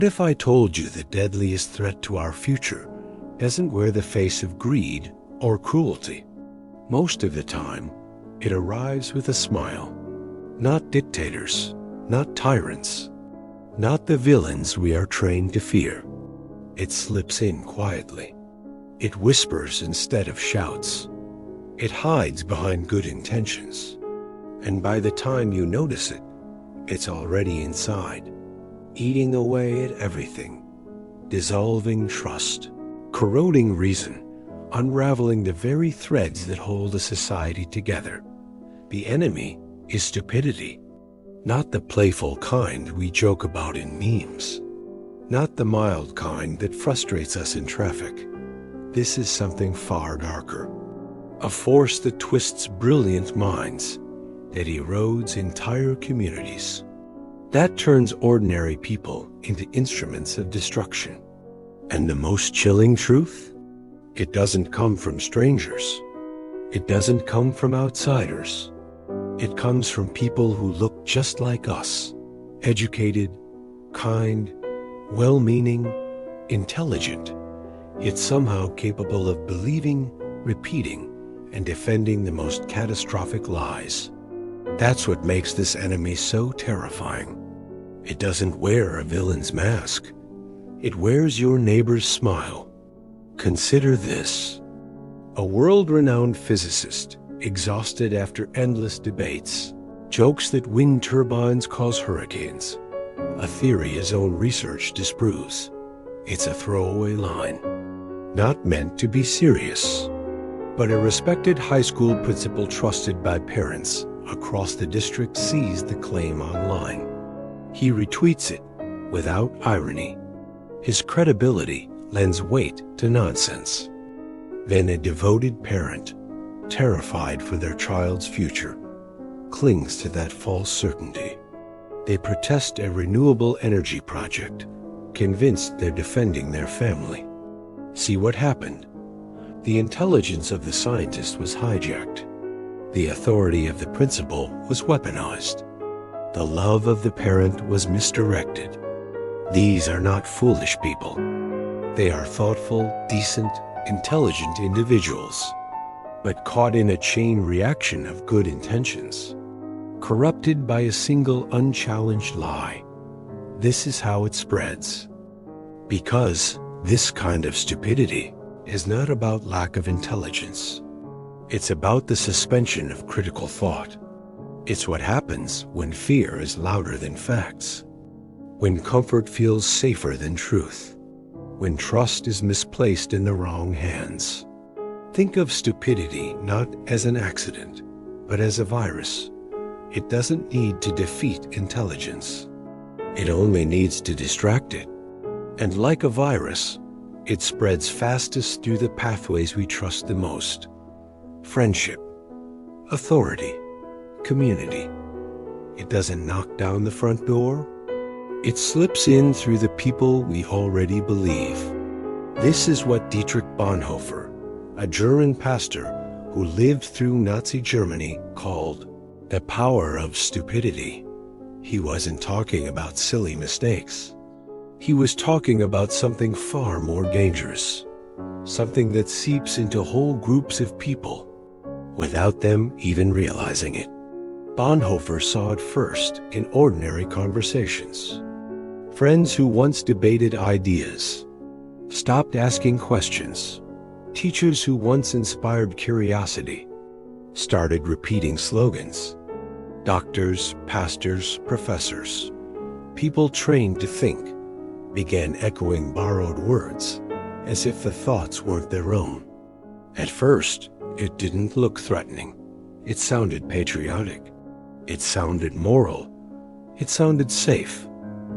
What if I told you the deadliest threat to our future doesn't wear the face of greed or cruelty? Most of the time, it arrives with a smile. Not dictators, not tyrants, not the villains we are trained to fear. It slips in quietly. It whispers instead of shouts. It hides behind good intentions. And by the time you notice it, it's already inside, eating away at everything, dissolving trust, corroding reason, unraveling the very threads that hold a society together. The enemy is stupidity, not the playful kind we joke about in memes, not the mild kind that frustrates us in traffic. This is something far darker, a force that twists brilliant minds, that erodes entire communities, that turns ordinary people into instruments of destruction. And the most chilling truth? It doesn't come from strangers. It doesn't come from outsiders. It comes from people who look just like us, educated, kind, well-meaning, intelligent, yet somehow capable of believing, repeating, and defending the most catastrophic lies. That's what makes this enemy so terrifying. It doesn't wear a villain's mask. It wears your neighbor's smile. Consider this. A world-renowned physicist, exhausted after endless debates, jokes that wind turbines cause hurricanes, a theory his own research disproves. It's a throwaway line, not meant to be serious. But a respected high school principal trusted by parents across the district sees the claim online. He retweets it without irony. His credibility lends weight to nonsense. Then a devoted parent, terrified for their child's future, clings to that false certainty. They protest a renewable energy project, convinced they're defending their family. See what happened? The intelligence of the scientist was hijacked. The authority of the principal was weaponized. The love of the parent was misdirected. These are not foolish people. They are thoughtful, decent, intelligent individuals, but caught in a chain reaction of good intentions, corrupted by a single unchallenged lie. This is how it spreads. Because this kind of stupidity is not about lack of intelligence. It's about the suspension of critical thought. It's what happens when fear is louder than facts, when comfort feels safer than truth, when trust is misplaced in the wrong hands. Think of stupidity not as an accident, but as a virus. It doesn't need to defeat intelligence. It only needs to distract it. And like a virus, it spreads fastest through the pathways we trust the most: friendship, authority, community. It doesn't knock down the front door. It slips in through the people we already believe. This is what Dietrich Bonhoeffer, a German pastor who lived through Nazi Germany, called the power of stupidity. He wasn't talking about silly mistakes. He was talking about something far more dangerous, something that seeps into whole groups of people without them even realizing it. Bonhoeffer saw it first in ordinary conversations. Friends who once debated ideas stopped asking questions. Teachers who once inspired curiosity started repeating slogans. Doctors, pastors, professors, people trained to think, began echoing borrowed words as if the thoughts weren't their own. At first, it didn't look threatening. It sounded patriotic. It sounded moral. It sounded safe.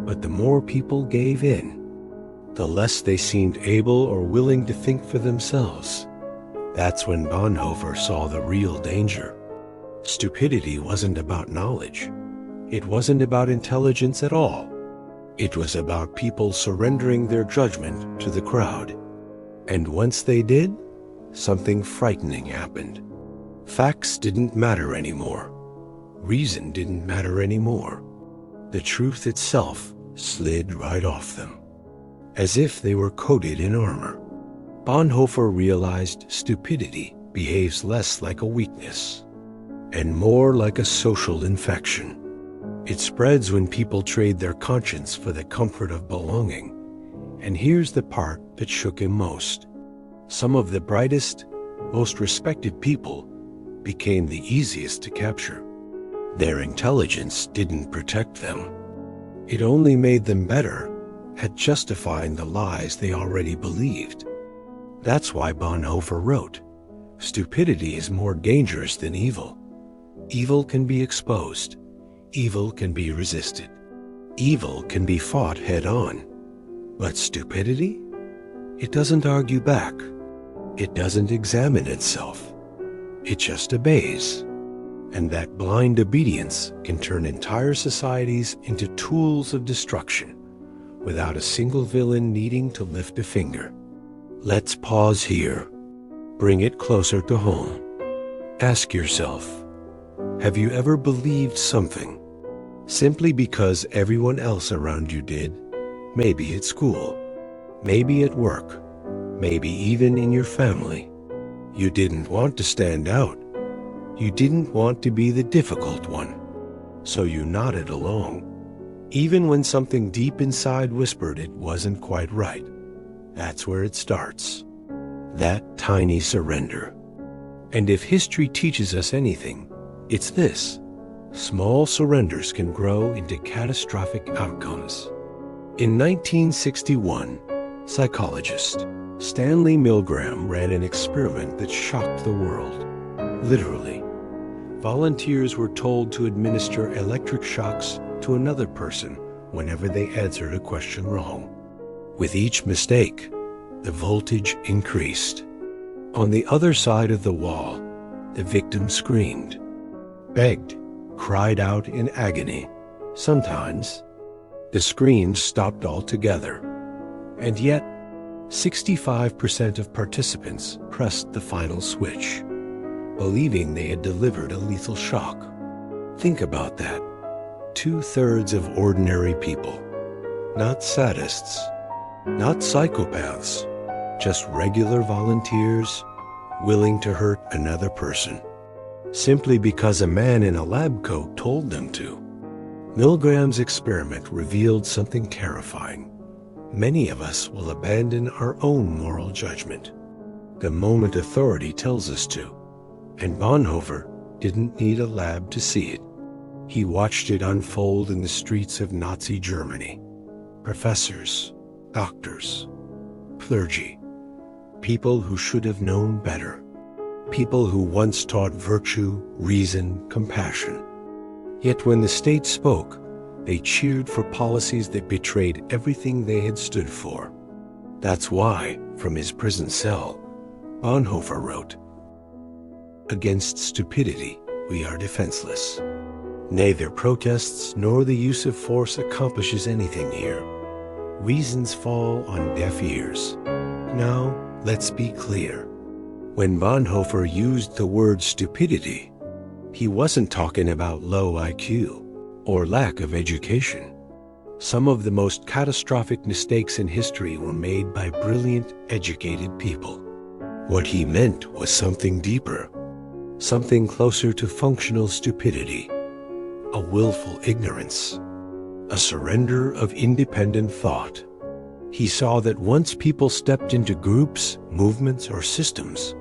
But the more people gave in, the less they seemed able or willing to think for themselves. That's when Bonhoeffer saw the real danger. Stupidity wasn't about knowledge. It wasn't about intelligence at all. It was about people surrendering their judgment to the crowd. And once they did, something frightening happened. Facts didn't matter anymore. Reason didn't matter anymore. The truth itself slid right off them, as if they were coated in armor. Bonhoeffer realized stupidity behaves less like a weakness and more like a social infection. It spreads when people trade their conscience for the comfort of belonging. And here's the part that shook him most. Some of the brightest, most respected people became the easiest to capture. Their intelligence didn't protect them. It only made them better at justifying the lies they already believed. That's why Bonhoeffer wrote, "Stupidity is more dangerous than evil. Evil can be exposed. Evil can be resisted. Evil can be fought head-on. But stupidity? It doesn't argue back. It doesn't examine itself. It just obeys. And that blind obedience can turn entire societies into tools of destruction without a single villain needing to lift a finger." Let's pause here. Bring it closer to home. Ask yourself, have you ever believed something simply because everyone else around you did? Maybe at school, maybe at work, maybe even in your family. You didn't want to stand out. You didn't want to be the difficult one. So you nodded along, even when something deep inside whispered it wasn't quite right. That's where it starts. That tiny surrender. And if history teaches us anything, it's this: small surrenders can grow into catastrophic outcomes. In 1961, psychologist Stanley Milgram ran an experiment that shocked the world. Literally, volunteers were told to administer electric shocks to another person whenever they answered a question wrong. With each mistake, the voltage increased. On the other side of the wall, the victim screamed, begged, cried out in agony. Sometimes, the screams stopped altogether. And yet, 65% of participants pressed the final switch, believing they had delivered a lethal shock. Think about that. 2/3 of ordinary people. Not sadists, not psychopaths, just regular volunteers willing to hurt another person, simply because a man in a lab coat told them to. Milgram's experiment revealed something terrifying. Many of us will abandon our own moral judgment the moment authority tells us to. And Bonhoeffer didn't need a lab to see it. He watched it unfold in the streets of Nazi Germany. Professors, doctors, clergy, people who should have known better, people who once taught virtue, reason, compassion. Yet when the state spoke, they cheered for policies that betrayed everything they had stood for. That's why, from his prison cell, Bonhoeffer wrote, "Against stupidity, we are defenseless. Neither protests nor the use of force accomplishes anything here. Reasons fall on deaf ears." Now, let's be clear. When Bonhoeffer used the word stupidity, he wasn't talking about low IQ or lack of education. Some of the most catastrophic mistakes in history were made by brilliant, educated people. What he meant was something deeper, something closer to functional stupidity, a willful ignorance, a surrender of independent thought. He saw that once people stepped into groups, movements, or systems,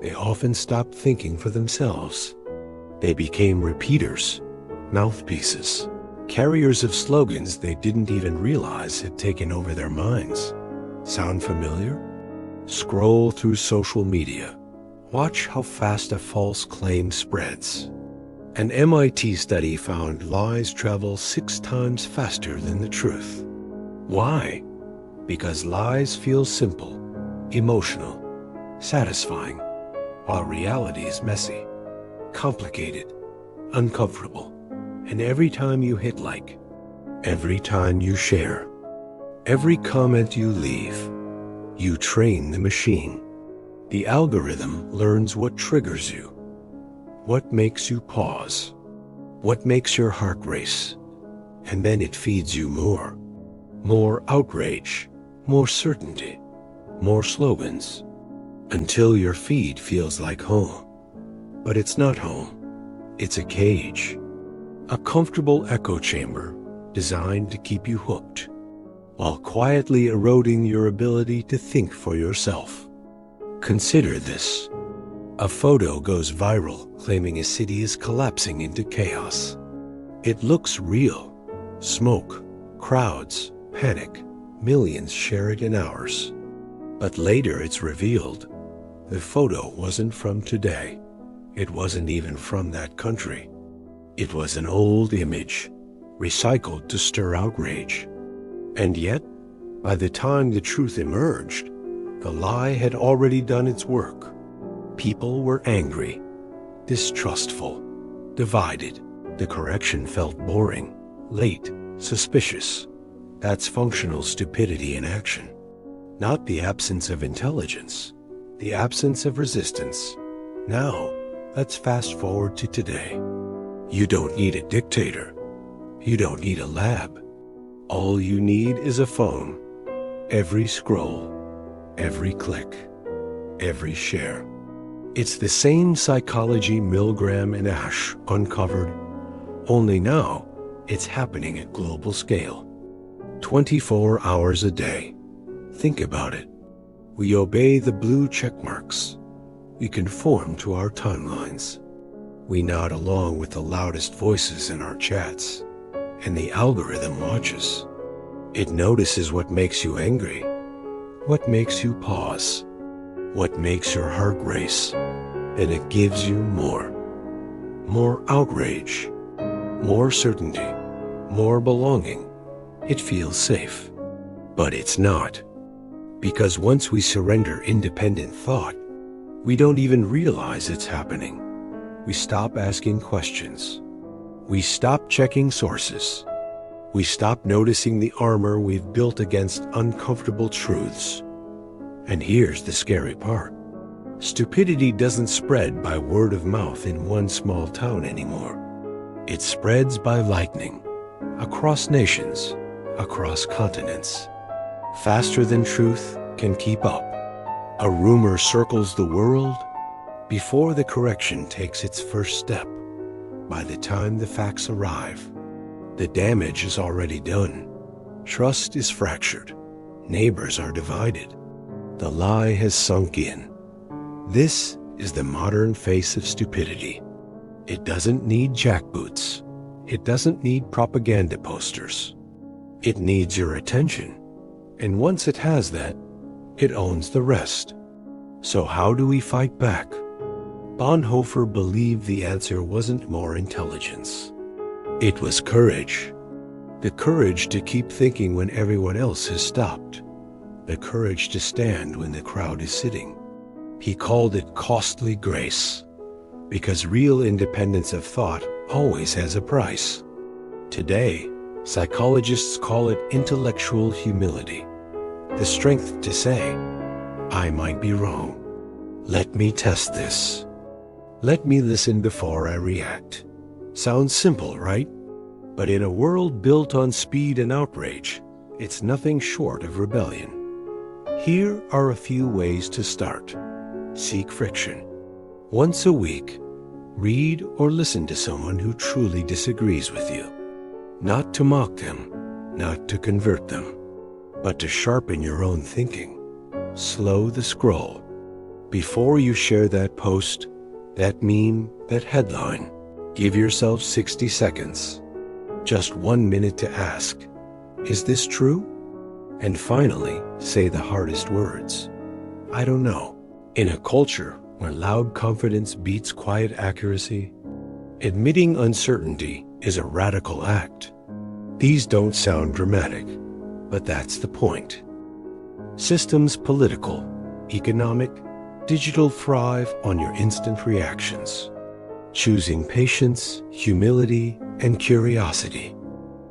they often stopped thinking for themselves. They became repeaters, mouthpieces, carriers of slogans they didn't even realize had taken over their minds. Sound familiar? Scroll through social media. Watch how fast a false claim spreads. An MIT study found lies travel 6 times faster than the truth. Why? Because lies feel simple, emotional, satisfying, while reality is messy, complicated, uncomfortable. And every time you hit like, every time you share, every comment you leave, you train the machine. The algorithm learns what triggers you, what makes you pause, what makes your heart race, and then it feeds you more More outrage, more certainty, more slogans, until your feed feels like home. But it's not home. It's a cage. A comfortable echo chamber designed to keep you hooked, while quietly eroding your ability to think for yourself. Consider this. A photo goes viral claiming a city is collapsing into chaos. It looks real. Smoke, crowds, panic, millions share it in hours. But later it's revealed the photo wasn't from today. It wasn't even from that country. It was an old image, recycled to stir outrage. And yet, by the time the truth emerged, the lie had already done its work. People were angry, distrustful, divided. The correction felt boring, late, suspicious. That's functional stupidity in action. Not the absence of intelligence, the absence of resistance. Now, let's fast forward to today. You don't need a dictator. You don't need a lab. All you need is a phone. Every scroll, every click, every share. It's the same psychology Milgram and Asch uncovered, only now it's happening at global scale. 24 hours a day. Think about it. We obey the blue check marks. We conform to our timelines. We nod along with the loudest voices in our chats. And the algorithm watches. It notices what makes you angry, what makes you pause, what makes your heart race, and it gives you more. More outrage, more certainty, more belonging. It feels safe. But it's not. Because once we surrender independent thought, we don't even realize it's happening. We stop asking questions. We stop checking sources. We stop noticing the armor we've built against uncomfortable truths. And here's the scary part. Stupidity doesn't spread by word of mouth in one small town anymore. It spreads by lightning, across nations, across continents. Faster than truth can keep up. A rumor circles the world before the correction takes its first step. By the time the facts arrive, the damage is already done. Trust is fractured. Neighbors are divided. The lie has sunk in. This is the modern face of stupidity. It doesn't need jackboots. It doesn't need propaganda posters. It needs your attention. And once it has that, it owns the rest. So how do we fight back? Bonhoeffer believed the answer wasn't more intelligence. It was courage. The courage to keep thinking when everyone else has stopped. The courage to stand when the crowd is sitting. He called it costly grace, because real independence of thought always has a price. Today, psychologists call it intellectual humility. The strength to say, I might be wrong. Let me test this. Let me listen before I react. Sounds simple, right? But in a world built on speed and outrage, it's nothing short of rebellion. Here are a few ways to start. Seek friction. Once a week, read or listen to someone who truly disagrees with you. Not to mock them, not to convert them, but to sharpen your own thinking. Slow the scroll. Before you share that post, that meme, that headline, give yourself 60 seconds. Just 1 minute to ask, is this true? And finally, say the hardest words. I don't know. In a culture where loud confidence beats quiet accuracy, admitting uncertainty is a radical act. These don't sound dramatic, but that's the point. Systems political, economic, digital thrive on your instant reactions. Choosing patience, humility, and curiosity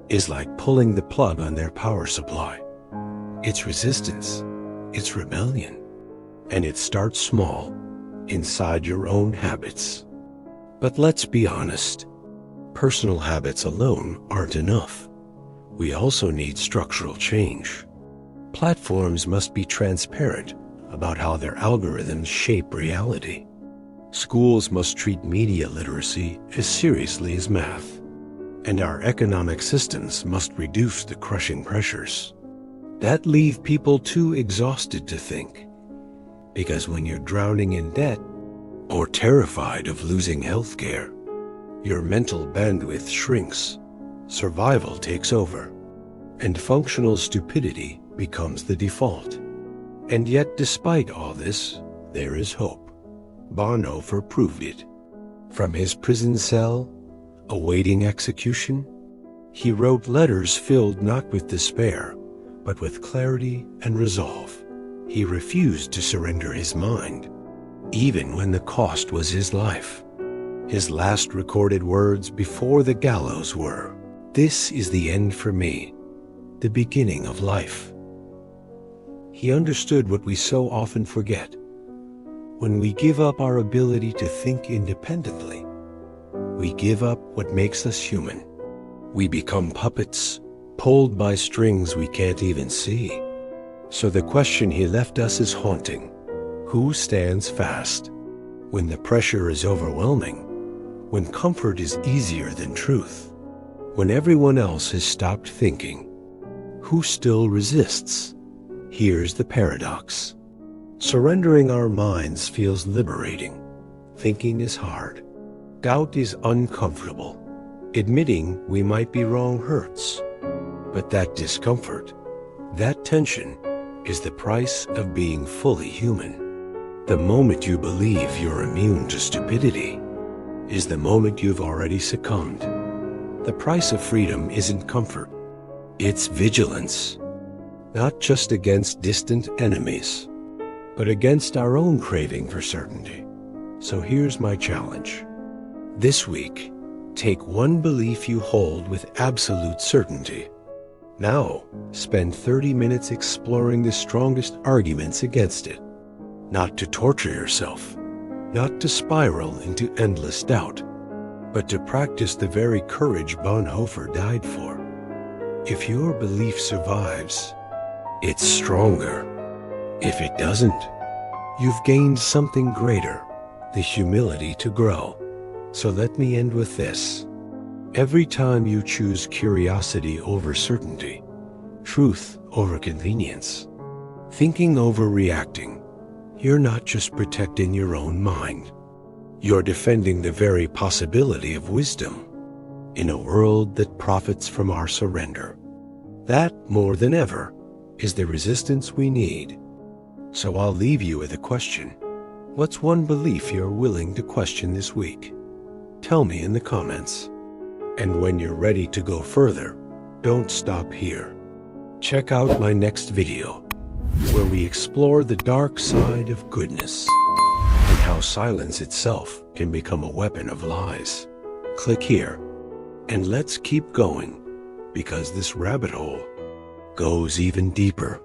is like pulling the plug on their power supply. It's resistance, it's rebellion, and it starts small, inside your own habits. But let's be honest, personal habits alone aren't enough. We also need structural change. Platforms must be transparent about how their algorithms shape reality. Schools must treat media literacy as seriously as math. And our economic systems must reduce the crushing pressures that leave people too exhausted to think. Because when you're drowning in debt or terrified of losing health care, your mental bandwidth shrinks, survival takes over, and functional stupidity becomes the default. And yet, despite all this, there is hope. Bonhoeffer proved it. From his prison cell, awaiting execution, he wrote letters filled not with despair, but with clarity and resolve. He refused to surrender his mind, even when the cost was his life. His last recorded words before the gallows were, "This is the end for me, the beginning of life." He understood what we so often forget. When we give up our ability to think independently, we give up what makes us human. We become puppets, pulled by strings we can't even see. So the question he left us is haunting. Who stands fast? When the pressure is overwhelming, when comfort is easier than truth, when everyone else has stopped thinking, who still resists? Here's the paradox. Surrendering our minds feels liberating. Thinking is hard. Doubt is uncomfortable. Admitting we might be wrong hurts. But that discomfort, that tension, is the price of being fully human. The moment you believe you're immune to stupidity is the moment you've already succumbed. The price of freedom isn't comfort, it's vigilance. Not just against distant enemies, but against our own craving for certainty. So here's my challenge. This week, take one belief you hold with absolute certainty. Now, spend 30 minutes exploring the strongest arguments against it. Not to torture yourself, not to spiral into endless doubt, but to practice the very courage Bonhoeffer died for. If your belief survives, it's stronger. If it doesn't, you've gained something greater, the humility to grow. So let me end with this. Every time you choose curiosity over certainty, truth over convenience, thinking over reacting, you're not just protecting your own mind. You're defending the very possibility of wisdom in a world that profits from our surrender. That, more than ever, is the resistance we need. So I'll leave you with a question. What's one belief you're willing to question this week? Tell me in the comments. And when you're ready to go further, don't stop here. Check out my next video, where we explore the dark side of goodness and how silence itself can become a weapon of lies. Click here, and let's keep going, because this rabbit hole goes even deeper.